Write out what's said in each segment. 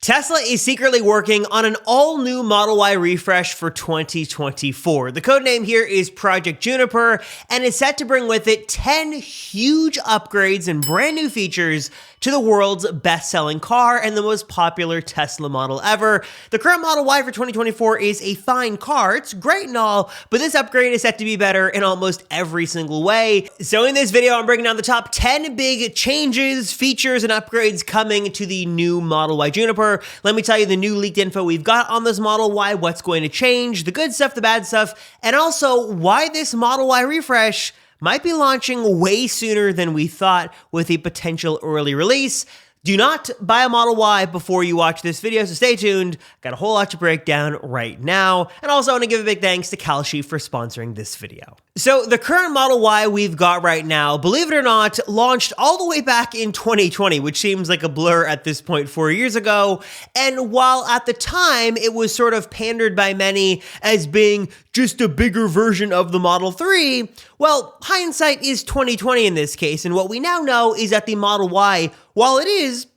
Tesla is secretly working on an all-new Model Y refresh for 2024. The codename here is Project Juniper, and it's set to bring with it 10 huge upgrades and brand new features to the world's best-selling car and the most popular Tesla model ever. The current Model Y for 2024 is a fine car. It's great and all, but this upgrade is set to be better in almost every single way. So in this video, I'm breaking down the top 10 big changes, features, and upgrades coming to the new Model Y Juniper. Let me tell you the new leaked info we've got on this Model Y, what's going to change, the good stuff, the bad stuff, and also why this Model Y refresh might be launching way sooner than we thought with a potential early release. Do not buy a Model Y before you watch this video, so stay tuned. Got a whole lot to break down right now. And also I want to give a big thanks to Kalshi for sponsoring this video. So the current Model Y we've got right now, believe it or not, launched all the way back in 2020, which seems like a blur at this point 4 years ago. And while at the time it was sort of pandered by many as being just a bigger version of the Model 3, well, hindsight is 2020 in this case. And what we now know is that the Model Y, while it is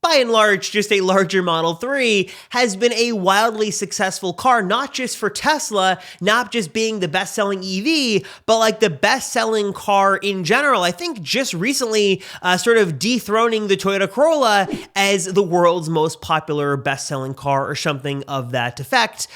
by and large just a larger Model 3, has been a wildly successful car, not just for Tesla, not just being the best-selling EV, but like the best-selling car in general. I think just recently sort of dethroning the Toyota Corolla as the world's most popular best-selling car or something of that effect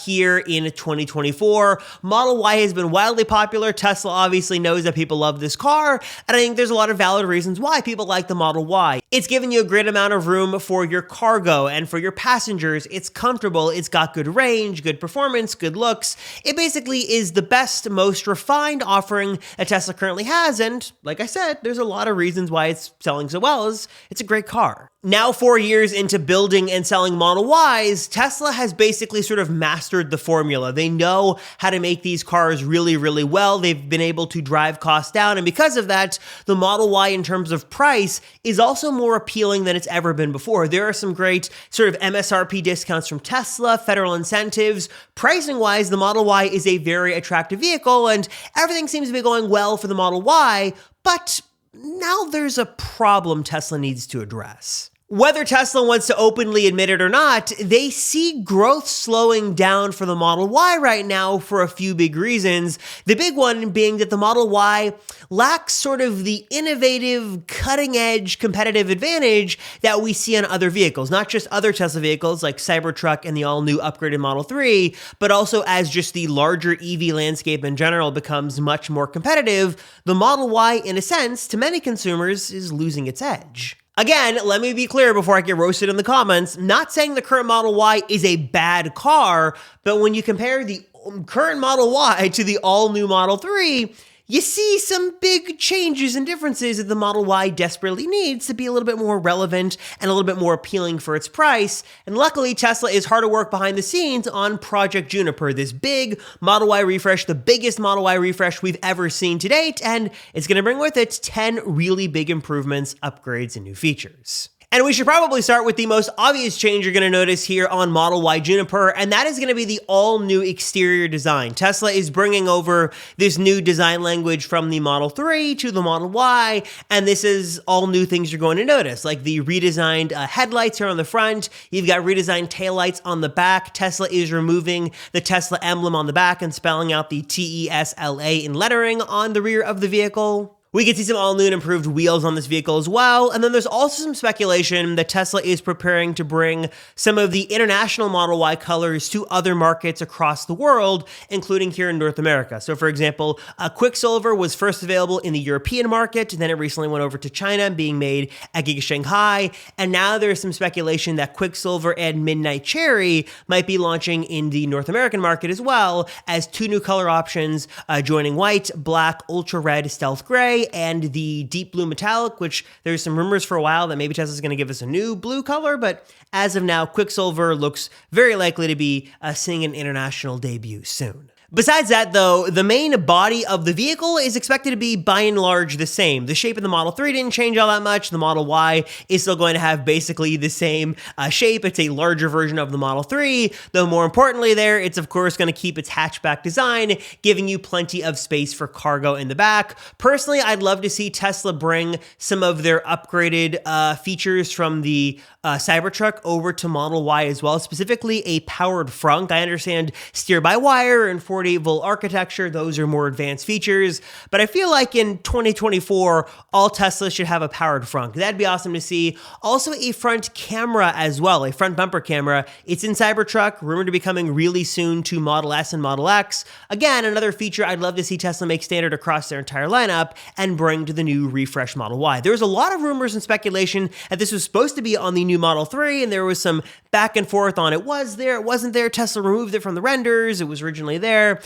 here in 2024. Model Y has been wildly popular. Tesla obviously knows that people love this car, and I think there's a lot of valid reasons why people like the Model Y. It's given you a great amount of room for your cargo and for your passengers. It's comfortable, it's got good range, good performance, good looks. It basically is the best, most refined offering that Tesla currently has, and like I said, there's a lot of reasons why it's selling so well. It's a great car. Now, 4 years into building and selling Model Ys, Tesla has basically sort of mastered the formula. They know how to make these cars really, really well. They've been able to drive costs down, and because of that, the Model Y in terms of price is also more appealing than it's ever been before. There are some great sort of MSRP discounts from Tesla, federal incentives. Pricing-wise, the Model Y is a very attractive vehicle, and everything seems to be going well for the Model Y, but now there's a problem Tesla needs to address. Whether Tesla wants to openly admit it or not, they see growth slowing down for the Model Y right now for a few big reasons. The big one being that the Model Y lacks sort of the innovative, cutting-edge competitive advantage that we see on other vehicles, not just other Tesla vehicles like Cybertruck and the all-new upgraded Model 3, but also as just the larger EV landscape in general becomes much more competitive, the Model Y, in a sense, to many consumers, is losing its edge. Again, let me be clear before I get roasted in the comments, not saying the current Model Y is a bad car, but when you compare the current Model Y to the all-new Model 3, you see some big changes and differences that the Model Y desperately needs to be a little bit more relevant and a little bit more appealing for its price. And luckily, Tesla is hard at work behind the scenes on Project Juniper, this big Model Y refresh, the biggest Model Y refresh we've ever seen to date, and it's going to bring with it 10 really big improvements, upgrades, and new features. And we should probably start with the most obvious change you're going to notice here on Model Y Juniper, and that is going to be the all-new exterior design. Tesla is bringing over this new design language from the Model 3 to the Model Y, and this is all new things you're going to notice, like the redesigned headlights here on the front. You've got redesigned taillights on the back. Tesla is removing the Tesla emblem on the back and spelling out the TESLA in lettering on the rear of the vehicle. We can see some all-new and improved wheels on this vehicle as well, and then there's also some speculation that Tesla is preparing to bring some of the international Model Y colors to other markets across the world, including here in North America. So for example, Quicksilver was first available in the European market, then it recently went over to China, being made at Giga Shanghai, and now there's some speculation that Quicksilver and Midnight Cherry might be launching in the North American market as well, as two new color options, joining white, black, ultra red, stealth gray, and the deep blue metallic, which there's some rumors for a while that maybe Tesla's going to give us a new blue color, but as of now, Quicksilver looks very likely to be seeing an international debut soon. Besides that, though, the main body of the vehicle is expected to be by and large the same. The shape of the Model 3 didn't change all that much. The Model Y is still going to have basically the same shape. It's a larger version of the Model 3, though more importantly there, it's of course going to keep its hatchback design, giving you plenty of space for cargo in the back. Personally, I'd love to see Tesla bring some of their upgraded features from the Cybertruck over to Model Y as well, specifically a powered frunk. I understand steer-by-wire and 48-volt architecture, those are more advanced features, but I feel like in 2024, all Teslas should have a powered frunk. That'd be awesome to see. Also a front camera as well, a front bumper camera. It's in Cybertruck, rumored to be coming really soon to Model S and Model X. Again, another feature I'd love to see Tesla make standard across their entire lineup and bring to the new refresh Model Y. There was a lot of rumors and speculation that this was supposed to be on the new Model 3, and there was some back and forth on it was there, it wasn't there. Tesla removed it from the renders. It was originally there.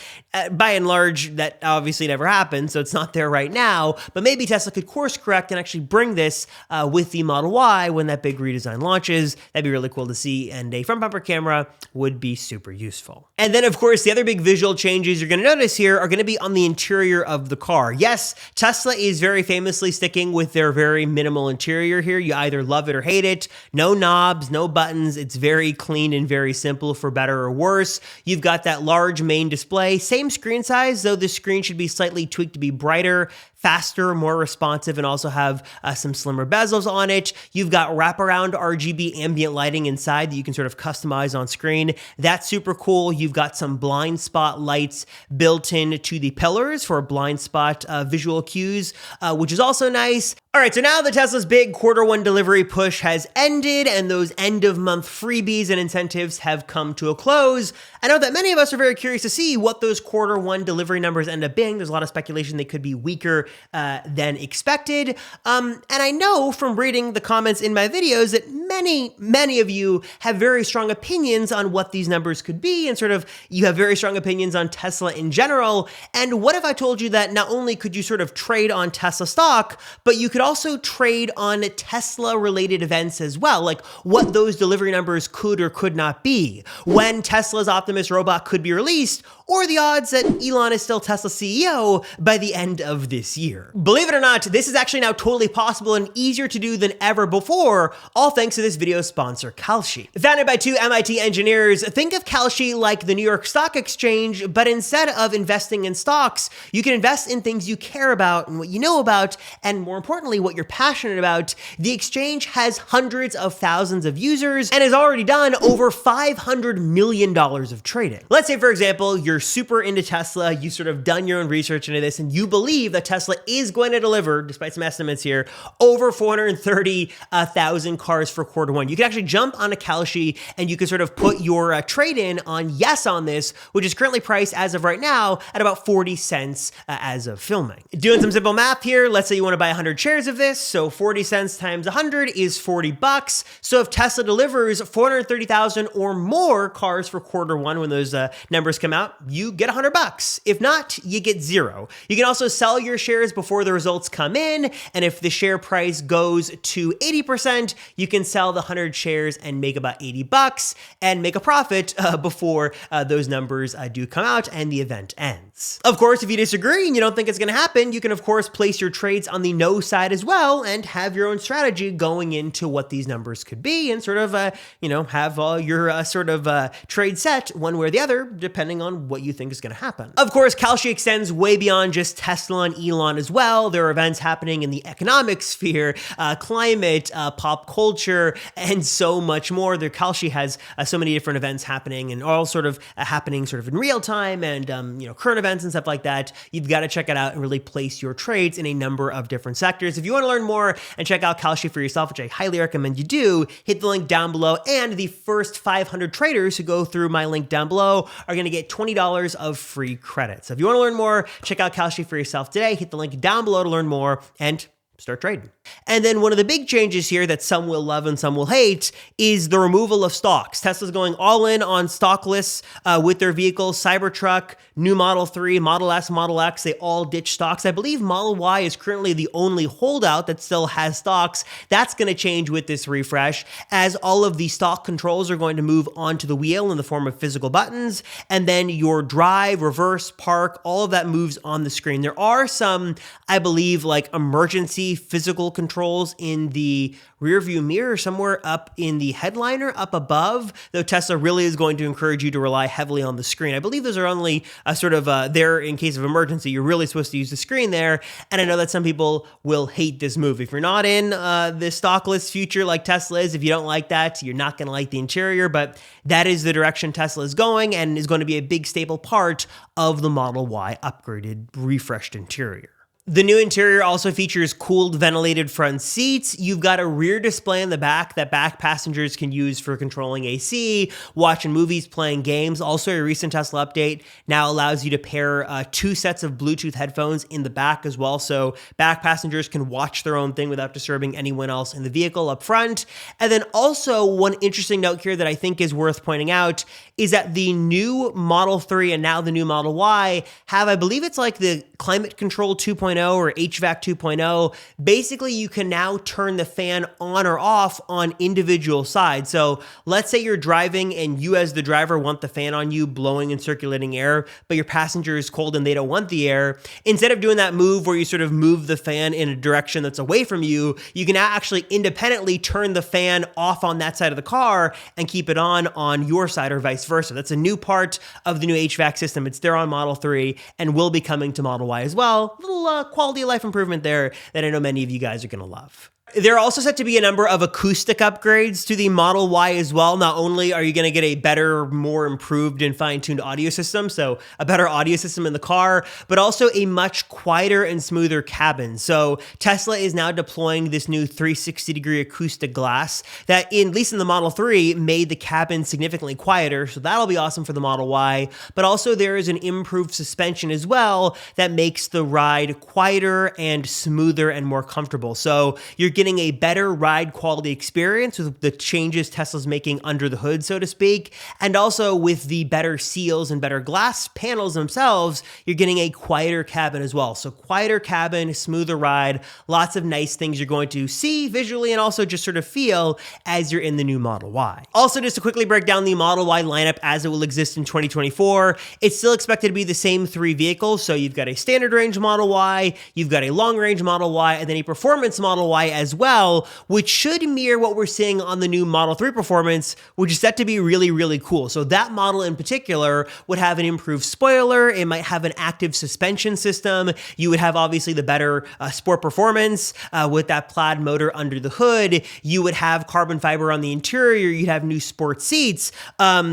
By and large, that obviously never happened, so it's not there right now, but maybe Tesla could course correct and actually bring this with the Model Y when that big redesign launches. That'd be really cool to see, and a front bumper camera would be super useful. And then, of course, the other big visual changes you're going to notice here are going to be on the interior of the car. Yes, Tesla is very famously sticking with their very minimal interior here. You either love it or hate it. No knobs, no buttons. It's very clean and very simple, for better or worse. You've got that large main display, same screen size, though the screen should be slightly tweaked to be brighter, faster, more responsive, and also have some slimmer bezels on it. You've got wraparound RGB ambient lighting inside that you can sort of customize on screen. That's super cool. You've got some blind spot lights built in to the pillars for blind spot visual cues, which is also nice. All right, so now the Tesla's big Q1 delivery push has ended, and those end-of-month freebies and incentives have come to a close. I know that many of us are very curious to see what those Q1 delivery numbers end up being. There's a lot of speculation they could be weaker than expected. And I know from reading the comments in my videos that many of you have very strong opinions on what these numbers could be, and sort of you have very strong opinions on Tesla in general. And what if I told you that not only could you sort of trade on Tesla stock, but you could also trade on Tesla-related events as well, like what those delivery numbers could or could not be, when Tesla's Optimus robot could be released, or the odds that Elon is still Tesla's CEO by the end of this year. Believe it or not, this is actually now totally possible and easier to do than ever before, all thanks to this video's sponsor, Kalshi. Founded by two MIT engineers, think of Kalshi like the New York Stock Exchange, but instead of investing in stocks, you can invest in things you care about and what you know about, and more importantly, what you're passionate about. The exchange has hundreds of thousands of users and has already done over $500 million of trading. Let's say, for example, you're super into Tesla, you sort of done your own research into this, and you believe that Tesla is going to deliver, despite some estimates here, over 430,000 cars for Q1. You can actually jump on a Kalshi and you can sort of put your trade in on yes on this, which is currently priced as of right now at about 40 cents as of filming. Doing some simple math here, let's say you want to buy 100 shares of this, so 40 cents times 100 is 40 bucks. So if Tesla delivers 430,000 or more cars for Q1 when those numbers come out, you get 100 bucks. If not, you get zero. You can also sell your shares before the results come in, and if the share price goes to 80%, you can sell the 100 shares and make about 80 bucks and make a profit before those numbers do come out and the event ends. Of course, if you disagree and you don't think it's going to happen, you can of course place your trades on the no side as well and have your own strategy going into what these numbers could be, and sort of have all your trade set one way or the other depending on what you think is going to happen. Of course, Kalshi extends way beyond just Tesla and Elon as well. There are events happening in the economic sphere, climate, pop culture, and so much more. The Kalshi has so many different events happening, and all sort of happening sort of in real time, and current events and stuff like that. You've got to check it out and really place your trades in a number of different sectors. If you want to learn more and check out Kalshi for yourself, which I highly recommend you do, hit the link down below, and the first 500 traders who go through my link down below are going to get $20 of free credit. So if you want to learn more, check out Kalshi for yourself today. Hit the link down below to learn more and start trading. And then one of the big changes here that some will love and some will hate is the removal of stocks. Tesla's going all in on stockless with their vehicles. Cybertruck, new Model 3, Model S, Model X, they all ditch stocks. I believe Model Y is currently the only holdout that still has stocks. That's going to change with this refresh, as all of the stock controls are going to move onto the wheel in the form of physical buttons, and then your drive, reverse, park, all of that moves on the screen. There are some, I believe, like emergency the physical controls in the rear view mirror, somewhere up in the headliner, up above, though Tesla really is going to encourage you to rely heavily on the screen. I believe those are only there in case of emergency. You're really supposed to use the screen there. And I know that some people will hate this move. If you're not in the stockless future like Tesla is, if you don't like that, you're not going to like the interior, but that is the direction Tesla is going and is going to be a big staple part of the Model Y upgraded, refreshed interior. The new interior also features cooled, ventilated front seats. You've got a rear display in the back that back passengers can use for controlling AC, watching movies, playing games. Also, a recent Tesla update now allows you to pair 2 sets of Bluetooth headphones in the back as well, so back passengers can watch their own thing without disturbing anyone else in the vehicle up front. And then also, one interesting note here that I think is worth pointing out is that the new Model 3 and now the new Model Y have, I believe it's like the Climate Control 2.0 or HVAC 2.0. Basically, you can now turn the fan on or off on individual sides. So let's say you're driving and you as the driver want the fan on you blowing and circulating air, but your passenger is cold and they don't want the air. Instead of doing that move where you sort of move the fan in a direction that's away from you, you can now actually independently turn the fan off on that side of the car and keep it on your side or vice versa. That's a new part of the new HVAC system. It's there on Model 3 and will be coming to Model Y as well. A little quality of life improvement there that I know many of you guys are going to love. There are also set to be a number of acoustic upgrades to the Model Y as well. Not only are you going to get a better, more improved and fine-tuned audio system, so a better audio system in the car, but also a much quieter and smoother cabin. So Tesla is now deploying this new 360-degree acoustic glass that, at least in the Model 3, made the cabin significantly quieter. So that'll be awesome for the Model Y. But also there is an improved suspension as well that makes the ride quieter and smoother and more comfortable. So you're getting a better ride quality experience with the changes Tesla's making under the hood, so to speak. And also with the better seals and better glass panels themselves, you're getting a quieter cabin as well. So quieter cabin, smoother ride, lots of nice things you're going to see visually and also just sort of feel as you're in the new Model Y. Also, just to quickly break down the Model Y lineup as it will exist in 2024, it's still expected to be the same 3 vehicles. So you've got a standard range Model Y, you've got a long range Model Y, and then a performance Model Y as well, which should mirror what we're seeing on the new Model 3 Performance, which is set to be really, really cool. So that model in particular would have an improved spoiler. It might have an active suspension system. You would have obviously the better sport performance with that plaid motor under the hood. You would have carbon fiber on the interior. You'd have new sport seats.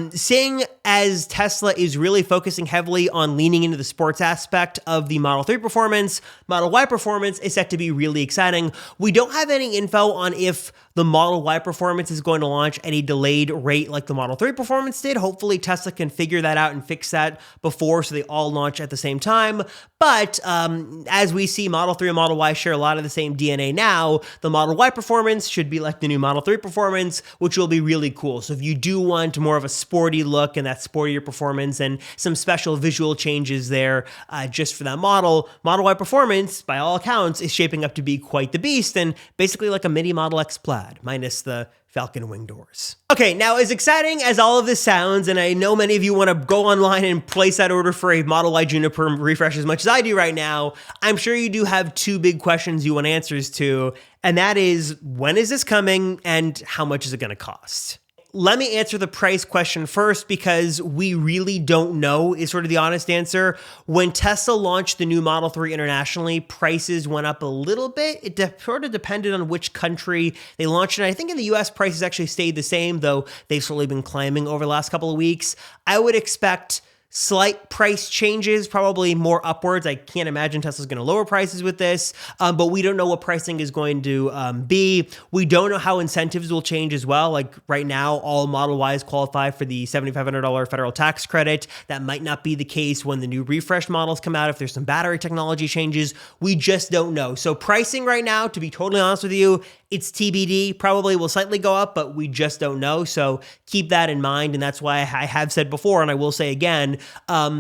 Seeing as Tesla is really focusing heavily on leaning into the sports aspect of the Model 3 Performance, Model Y Performance is set to be really exciting. We don't have any info on if the Model Y Performance is going to launch at a delayed rate like the Model 3 Performance did. Hopefully Tesla can figure that out and fix that before so they all launch at the same time. But as we see, Model 3 and Model Y share a lot of the same DNA now. The Model Y Performance should be like the new Model 3 Performance, which will be really cool. So if you do want more of a sporty look and that sportier performance and some special visual changes there just for that model, Model Y Performance, by all accounts, is shaping up to be quite the beast and basically like a mini Model X Plaid, minus the Falcon wing doors. Okay, now as exciting as all of this sounds, and I know many of you want to go online and place that order for a Model Y Juniper refresh as much as I do right now, I'm sure you do have 2 big questions you want answers to, and that is, when is this coming and how much is it going to cost? Let me answer the price question first because we really don't know is sort of the honest answer. When Tesla launched the new Model 3 internationally, prices went up a little bit. It sort of depended on which country they launched in. I think in the US, prices actually stayed the same, though they've slowly been climbing over the last couple of weeks. I would expect slight price changes, probably more upwards. I can't imagine Tesla's going to lower prices with this, but we don't know what pricing is going to be. We don't know how incentives will change as well. Like right now, all Model Ys qualify for the $7,500 federal tax credit. That might not be the case when the new refreshed models come out. If there's some battery technology changes, we just don't know. So pricing right now, to be totally honest with you, it's TBD. Probably will slightly go up, but we just don't know. So keep that in mind. And that's why I have said before, and I will say again,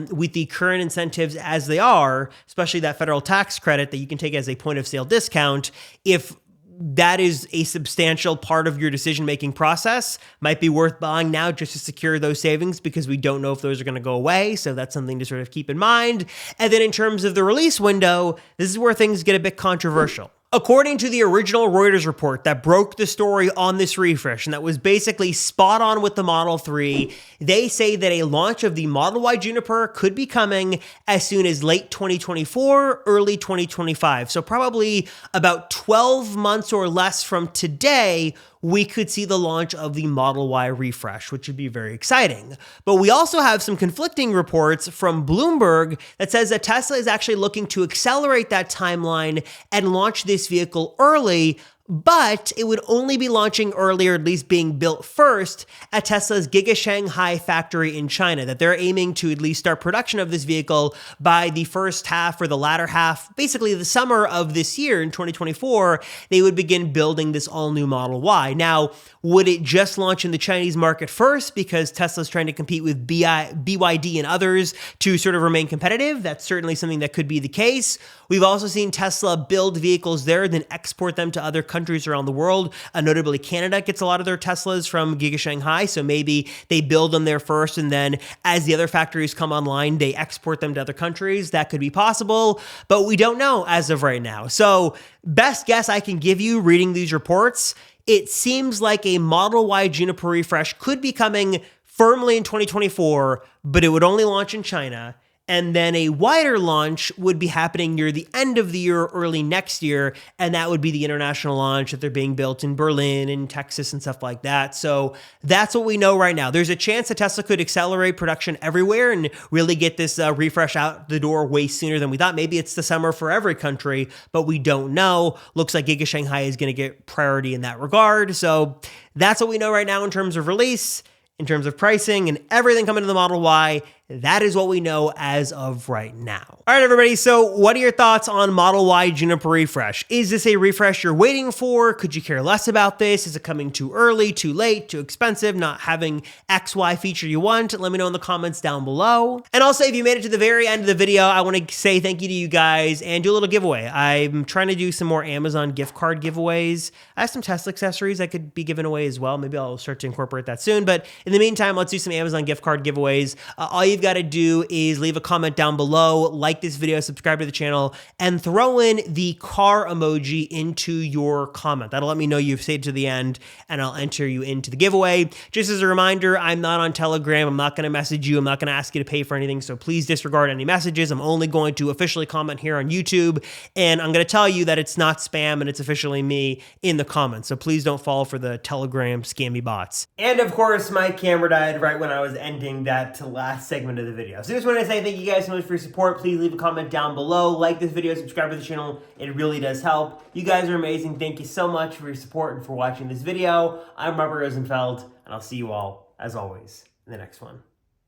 with the current incentives as they are, especially that federal tax credit that you can take as a point of sale discount, if that is a substantial part of your decision-making process, might be worth buying now just to secure those savings because we don't know if those are going to go away. So that's something to sort of keep in mind. And then in terms of the release window, this is where things get a bit controversial. According to the original Reuters report that broke the story on this refresh, and that was basically spot on with the Model 3, they say that a launch of the Model Y Juniper could be coming as soon as late 2024, early 2025. So probably about 12 months or less from today, we could see the launch of the Model Y refresh, which would be very exciting. But we also have some conflicting reports from Bloomberg that says that Tesla is actually looking to accelerate that timeline and launch this vehicle early, but it would only be launching earlier, at least being built first, at Tesla's Giga Shanghai factory in China, that they're aiming to at least start production of this vehicle by the first half or the latter half, basically the summer of this year in 2024, they would begin building this all-new Model Y. Now, would it just launch in the Chinese market first because Tesla's trying to compete with BYD and others to sort of remain competitive? That's certainly something that could be the case. We've also seen Tesla build vehicles there, then export them to other countries around the world. Notably, Canada gets a lot of their Teslas from Giga Shanghai, so maybe they build them there first, and then as the other factories come online, they export them to other countries. That could be possible, but we don't know as of right now. So best guess I can give you reading these reports, it seems like a Model Y Juniper refresh could be coming firmly in 2024, but it would only launch in China. And then a wider launch would be happening near the end of the year, early next year, and that would be the international launch that they're being built in Berlin and Texas and stuff like that. So that's what we know right now. There's a chance that Tesla could accelerate production everywhere and really get this refresh out the door way sooner than we thought. Maybe it's the summer for every country, but we don't know. Looks like Giga Shanghai is going to get priority in that regard. So that's what we know right now in terms of release, in terms of pricing, and everything coming to the Model Y. That is what we know as of right now. All right, everybody. So what are your thoughts on Model Y Juniper refresh? Is this a refresh you're waiting for? Could you care less about this? Is it coming too early, too late, too expensive, not having XY feature you want? Let me know in the comments down below. And also, if you made it to the very end of the video, I want to say thank you to you guys and do a little giveaway. I'm trying to do some more Amazon gift card giveaways. I have some Tesla accessories that could be given away as well. Maybe I'll start to incorporate that soon. But in the meantime, let's do some Amazon gift card giveaways. All you've got to do is leave a comment down below, like this video, subscribe to the channel, and throw in the car emoji into your comment. That'll let me know you've stayed to the end, and I'll enter you into the giveaway. Just as a reminder, I'm not on Telegram. I'm not going to message you. I'm not going to ask you to pay for anything, so please disregard any messages. I'm only going to officially comment here on YouTube, and I'm going to tell you that it's not spam and it's officially me in the comments, so please don't fall for the Telegram scammy bots. And of course, my camera died right when I was ending that last segment of the video. So just want to say thank you guys so much for your support. Please leave a comment down below, like this video, subscribe to the channel. It really does help. You guys are amazing. Thank you so much for your support and for watching this video. I'm Robert Rosenfeld, and I'll see you all, as always, in the next one.